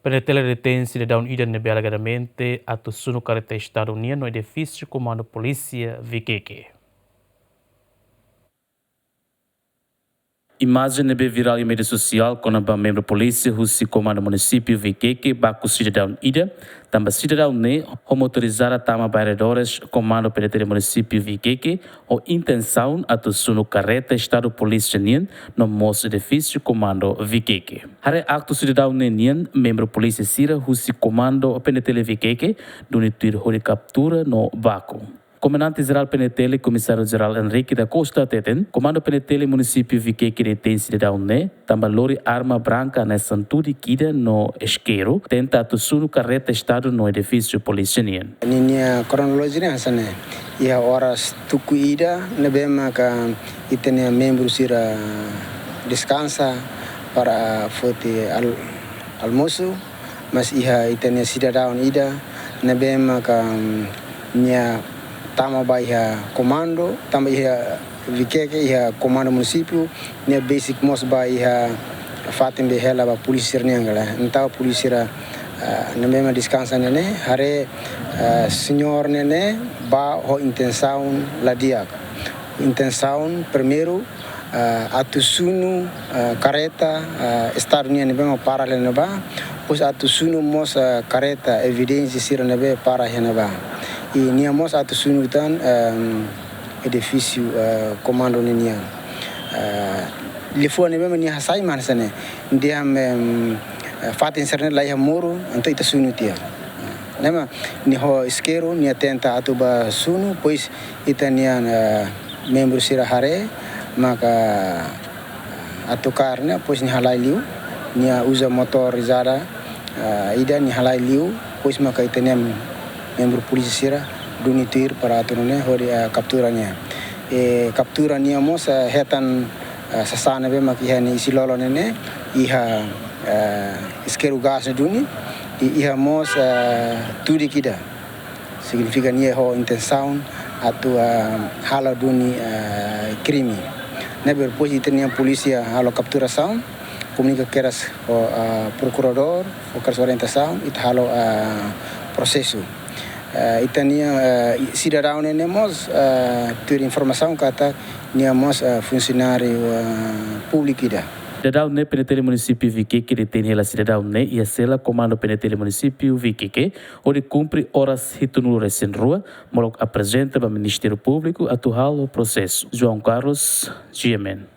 Penetela detém-se de Down Ida alegadamente a Tussunu Careta Estado Unido no edifício Comando Polícia VQQ. Imagem nebe viral em mídia social quando a membro polícia o comando município VQQ baco cidadão Ida, também cidadão ne motorizada tama baredores comando penetela município VQQ ou intenção a Tussunu Careta Estado Polícia Nien no moço edifício comando VQQ. Hare acto cidadão Nien membro polícia Sira o comando penetela VQQ dunitir hori captura no baco. Comandante-Geral PNTL, Comissário-Geral Henrique da Costa Teten, Comando PNTL Município VQQ detém cidadão né, também lori arma branca na Santuri Kida no Esqueiro, tenta atuar carreta estado no edifício policial. Ninia cronologia né, e a horas tuku ida, nebema ka itenia membro sira descansa para fote almoço, mas iha itenia cidadão ida, nebema ka nia tama baia comando, tama ia VQQ ia comando município, ne basic mos baia fatem de hela ba polícia nengala. Então polícia na mesma descansa nene, hare senhor nene ba ho intenção la dia. Intenção primeiro atusunu careta estado nene bema para leneba, os atusunu mos careta evidência sira nebe para heneba. E niamos atusunutan edifício comando ninia lefone mesmo nia sai mansane dia fatin serne lá ia moro então ita sunutia nema ni ho esquero nia tenta atuba sunu pois ita nia membro sira hare maka atukarnya pois ni halai liu nia usa motorizada ida ni halai liu pois maka ita nia membro polícia sira dunitir para aturune hori capturanya capturanya mos hetan sasana be makihani isilolo nene iha iskeru gas duni iha mos tudi kida significa nie ho intenção atu hala duni crime nebe depois itenia polícia halo capturação comunica keras o procurador o keras orientação it halo processo itania cidadão nemos ter informação kata niamos funcionário público ida. Cidadão ne penetele município VQQ detém ela cidadão ne e a sela comando penetele município VQQ onde cumpre horas ritunuras em rua, molo apresenta para o Ministério Público atual o processo. João Carlos, GMN.